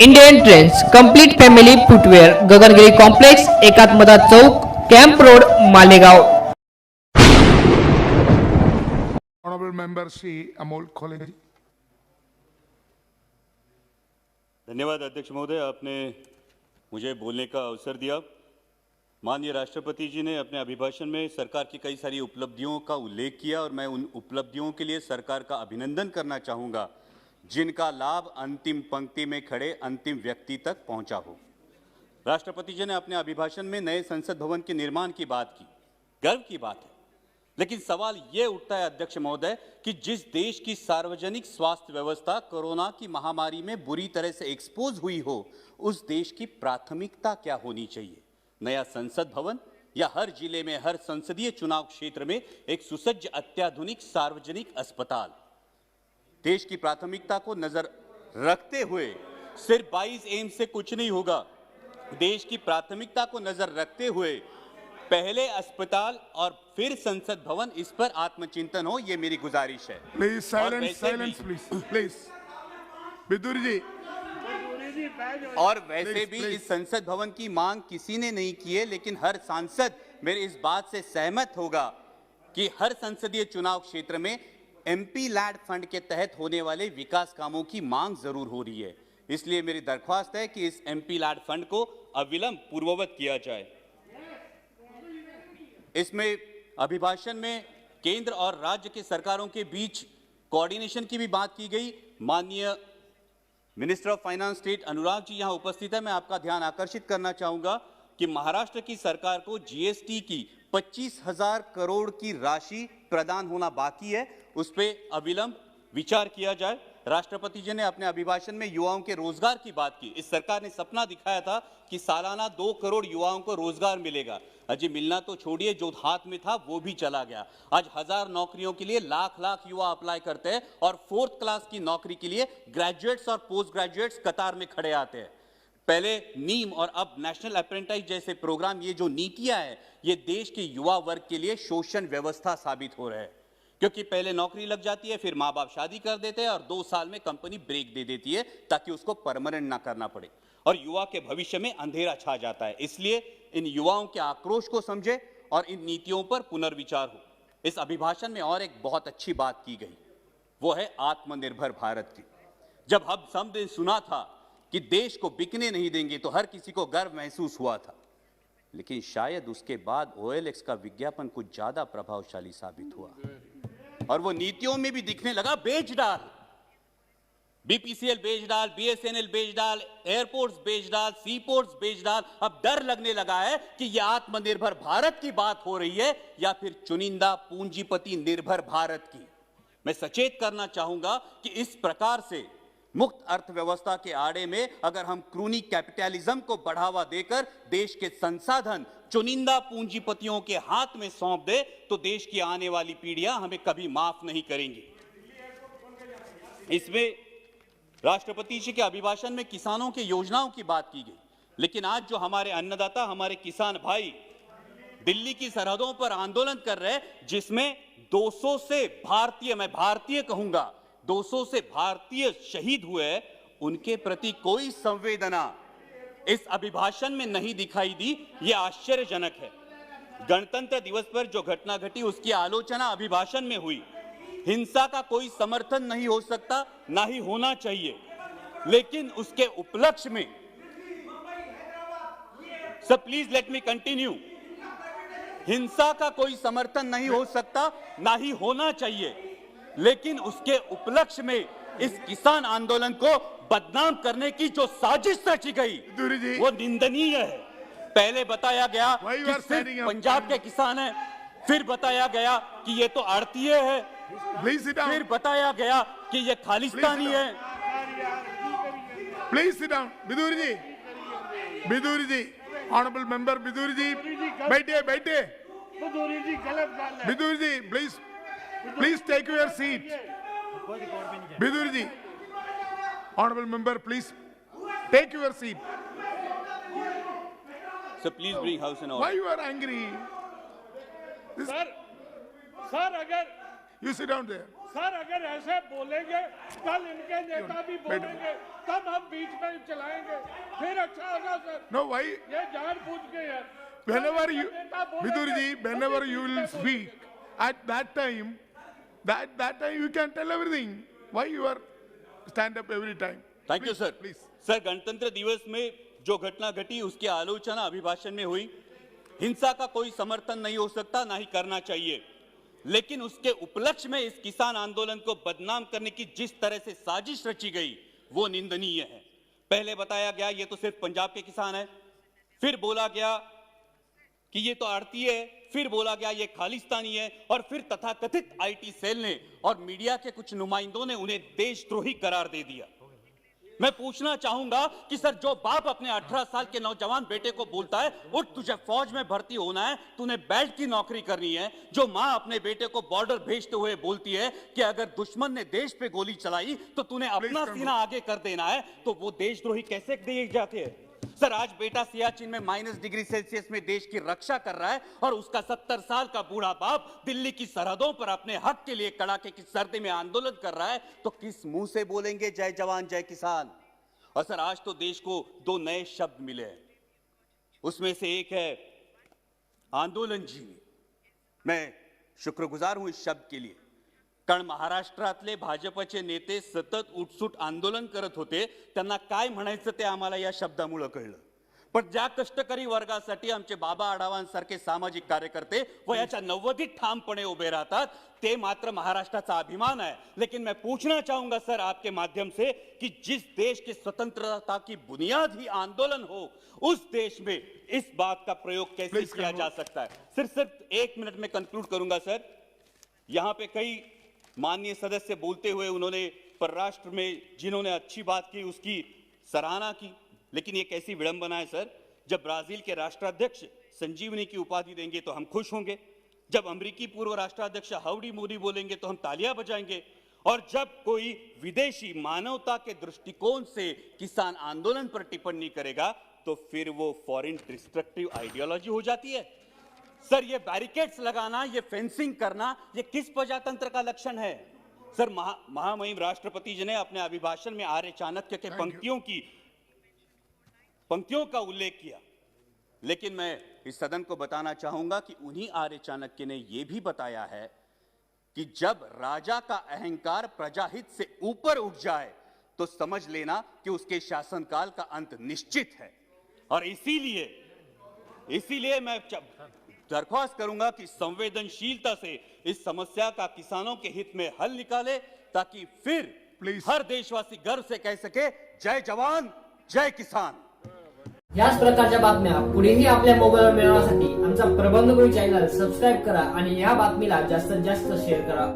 Indian trends complete family footwear Gaganagiri complex Ekatmata Chowk camp road Malegaon. Honorable Member Shri Amol Khole. धन्यवाद अध्यक्ष महोदय, आपने मुझे बोलने का अवसर दिया। माननीय राष्ट्रपति जी ने अपने अभिभाषण में सरकार की कई सारी उपलब्धियों का उल्लेख किया और मैं उन उपलब्धियों के लिए सरकार का अभिनंदन करना चाहूँगा जिनका लाभ अंतिम पंक्ति में खड़े अंतिम व्यक्ति तक पहुँचा हो। राष्ट्रपति जी ने अपने अभिभाषण में नए संसद भवन के निर्माण की बात की, गर्व की बात है। लेकिन सवाल ये उठता है अध्यक्ष महोदय कि जिस देश की सार्वजनिक स्वास्थ्य व्यवस्था कोरोना की महामारी में बुरी तरह से एक्सपोज हुई हो, उस देश की प्राथमिकता क्या होनी चाहिए? नया संसद भवन या हर जिले में हर संसदीय चुनाव क्षेत्र में एक सुसज्ज अत्याधुनिक सार्वजनिक अस्पताल? देश की प्राथमिकता को नजर रखते हुए सिर्फ 22 एम से कुछ नहीं होगा। देश की प्राथमिकता को नजर रखते हुए पहले अस्पताल और फिर संसद भवन, इस पर आत्मचिंतन हो, ये मेरी गुजारिश है। Please silence, please. बिदुर जी। और वैसे भी इस संसद भवन की मांग किसी ने नहीं की है, लेकिन हर सांसद मेरे इस बात से सहमत होगा कि हर संसदीय चुनाव क्षेत्र में एमपी लैड फंड के तहत होने वाले विकास कामों की मांग जरूर हो रही है। इसलिए मेरी दरख्वास्त है कि इस एमपी लैड फंड को अविलंब पूर्ववत किया जाए। इसमें अभिभाषण में केंद्र और राज्य के सरकारों के बीच कोऑर्डिनेशन की भी बात की गई। माननीय minister of finance state Anurag ji यहां उपस्थित है। मैं आपका ध्यान आकर्षित करना चाहूंगा कि महाराष्ट्र की सरकार को जीएसटी की 25,000 करोड़ की राशि प्रदान होना बाकी है, उस पर अविलंब विचार किया जाए। राष्ट्रपति जी ने अपने अभिभाषण में युवाओं के रोजगार की बात की। इस सरकार ने सपना दिखाया था कि सालाना 2 करोड़ युवाओं को रोजगार मिलेगा। अजी मिलना तो छोड़िए, जो हाथ में था वो भी चला गया। आज 1000 नौकरियों के लिए लाख लाख युवा अप्लाई करते हैं और 4th क्लास की नौकरी के लिए ग्रेजुएट्स और पोस्ट ग्रेजुएट्स कतार में खड़े आते हैं। पहले नीम और अब नेशनल अप्रेंटिस जैसे प्रोग्राम, ये जो नीतियां हैं, ये देश के युवा वर्ग के लिए शोषण व्यवस्था साबित हो रहे हैं। क्योंकि पहले नौकरी लग जाती है, फिर माँ बाप शादी कर देते हैं और 2 साल में कंपनी ब्रेक दे देती है ताकि उसको परमानेंट ना करना पड़े और युवा के भविष्य में अंधेरा छा जाता है। इसलिए इन युवाओं के आक्रोश को समझे और इन नीतियों पर पुनर्विचार हो। इस अभिभाषण में और एक बहुत अच्छी बात की गई, वो है आत्मनिर्भर भारत की। जब हमने सुना था कि देश को बिकने नहीं देंगे तो हर किसी को गर्व महसूस हुआ था, लेकिन शायद उसके बाद OLX का विज्ञापन कुछ ज्यादा प्रभावशाली साबित हुआ और वो नीतियों में भी दिखने लगा। बेच डाल, BPCL बेच डाल, BSNL बेच डाल, एयरपोर्ट्स बेच डाल, सीपोर्ट्स बेच डाल। अब डर लगने लगा है कि यह आत्मनिर्भर भारत की बात हो रही है या फिर चुनिंदा पूंजीपति निर्भर भारत की। मैं सचेत करना चाहूंगा कि इस प्रकार से मुक्त अर्थव्यवस्था के आड़े में अगर हम क्रूनी कैपिटलिज्म को बढ़ावा देकर देश के संसाधन चुनिंदा पूंजीपतियों के हाथ में सौंप दे तो देश की आने वाली पीढ़ियां हमें कभी माफ नहीं करेंगी। इसमें राष्ट्रपति जी के अभिभाषण में किसानों की योजनाओं की बात की गई, लेकिन आज जो हमारे अन्नदाता, हमारे किसान भाई दिल्ली की सरहदों पर आंदोलन कर रहे हैं, जिसमें 200 से भारतीय, मैं भारतीय कहूंगा, 200 से भारतीय शहीद हुए, उनके प्रति कोई संवेदना इस अभिभाषण में नहीं दिखाई दी। यह आश्चर्यजनक है। गणतंत्र दिवस पर जो घटना घटी उसकी आलोचना अभिभाषण में हुई। हिंसा का कोई समर्थन नहीं हो सकता, ना ही होना चाहिए, लेकिन उसके उपलक्ष्य में, sir please let me continue, हिंसा का कोई समर्थन नहीं हो सकता, ना ही होना चाहिए, लेकिन उसके उपलक्ष्य में इस किसान आंदोलन को बदनाम करने की जो साजिश रची गई वो निंदनीय है। पहले बताया गया कि सिर्फ पंजाब के किसान हैं, फिर बताया गया कि ये तो आड़तीय है, फिर बताया गया कि ये खालिस्तानी है। Please sit down. Bidur ji, honourable member Bidur ji, बैठिए। Bidur ji, please take your seat. Bidur ji, honorable member, please take your seat. So please bring house in order. Why you are angry? Sir, अगर you sit down there. Sir अगर ऐसे बोलेंगे कल इनके नेता भी बोलेंगे तब हम बीच में चलाएंगे, फिर अच्छा होगा सर। No, why? ये जानबूझ के है। Whenever you, नेता बोलेंगे, Vidurji, whenever you will speak, at that time you can tell everything. Why you are stand up every time? Thank you Please, sir. Please. Sir, गणतंत्र दिवस में जो घटना घटी उसकी आलोचना अभिभाषण में हुई। हिंसा का कोई समर्थन नहीं हो सकता, ना ही करना चाहिए, लेकिन उसके उपलक्ष्य में इस किसान आंदोलन को बदनाम करने की जिस तरह से साजिश रची गई वो निंदनीय है। पहले बताया गया ये तो सिर्फ पंजाब के किसान है, फिर बोला गया कि ये तो आड़ती है, फिर बोला गया ये खालिस्तानी है, और फिर तथाकथित आईटी सेल ने और मीडिया के कुछ नुमाइंदों ने उन्हें देशद्रोही करार दे दिया। मैं पूछना चाहूंगा कि सर, जो बाप अपने 18 साल के नौजवान बेटे को बोलता है उठ तुझे फौज में भर्ती होना है, तूने बेल्ट की नौकरी करनी है, जो मां अपने बेटे को बॉर्डर भेजते हुए बोलती है कि अगर दुश्मन ने देश पे गोली चलाई तो तूने अपना सीना आगे कर देना है, तो वो देशद्रोही कैसे दिए जाते हैं? सर, आज बेटा सियाचिन में -डिग्री सेल्सियस में देश की रक्षा कर रहा है और उसका 70 साल का बूढ़ा बाप दिल्ली की सरहदों पर अपने हक के लिए कड़ाके की सर्दी में आंदोलन कर रहा है, तो किस मुंह से बोलेंगे जय जवान जय किसान? और सर, आज तो देश को 2 नए शब्द मिले हैं, उसमें से एक है आंदोलन जीवी। मैं शुक्रगुजार हूं इस शब्द के लिए, कारण महाराष्ट्रातले भाजपचे नेते सतत उठसूट आंदोलन करत होते, त्यांना काय म्हणायचं ते आम्हाला या शब्दामुळे कळलं। पण ज्या कष्टकरी वर्गासाठी आमचे बाबा आढावांसारखे सामाजिक कार्यकर्ते वयाच्या 90 ठामपणे उभे राहतात, ते मात्र महाराष्ट्राचा अभिमान है। लेकिन मैं पूछना चाहूंगा सर आपके माध्यम से कि जिस देश की स्वतंत्रता की बुनियाद ही आंदोलन हो, उस देश में इस बात का प्रयोग कैसे किया जा सकता है? सिर्फ 1 मिनट में कंक्लूड करूंगा सर। यहां पे कई माननीय सदस्य बोलते हुए उन्होंने परराष्ट्र में जिन्होंने अच्छी बात की उसकी सराहना की, लेकिन ये कैसी विडंबना है सर, जब ब्राजील के राष्ट्राध्यक्ष संजीवनी की उपाधि देंगे तो हम खुश होंगे, जब अमेरिकी पूर्व राष्ट्राध्यक्ष हाउडी मोदी बोलेंगे तो हम तालियां बजाएंगे, और जब कोई विदेशी मानवता के दृष्टिकोण से किसान आंदोलन पर टिप्पणी करेगा तो फिर वो फॉरेन डिस्ट्रक्टिव आइडियोलॉजी हो जाती है। सर, ये बैरिकेड्स लगाना, ये फेंसिंग करना, ये किस प्रजातंत्र का लक्षण है? सर, महामहिम राष्ट्रपति जी ने अपने अभिभाषण में आर्य चाणक्य के पंक्तियों का उल्लेख किया, लेकिन मैं इस सदन को बताना चाहूंगा कि उन्हीं आर्य चाणक्य ने यह भी बताया है कि जब राजा का अहंकार प्रजाहित से ऊपर उठ जाए तो समझ लेना कि उसके शासनकाल का अंत निश्चित है। और इसीलिए मैं दरख्वास्त करूंगा कि संवेदनशीलता से इस समस्या का किसानों के हित में हल निकाले, ताकि फिर हर देशवासी गर्व से कह सके जय जवान जय किसान। याच प्रकारच्या बातम्या पुढेही आपल्या मोबाईलवर मिळवण्यासाठी आमचा प्रबंधगुरू चॅनल सबस्क्राईब करा आणि या बातमीला जास्तीत जास्त शेअर करा।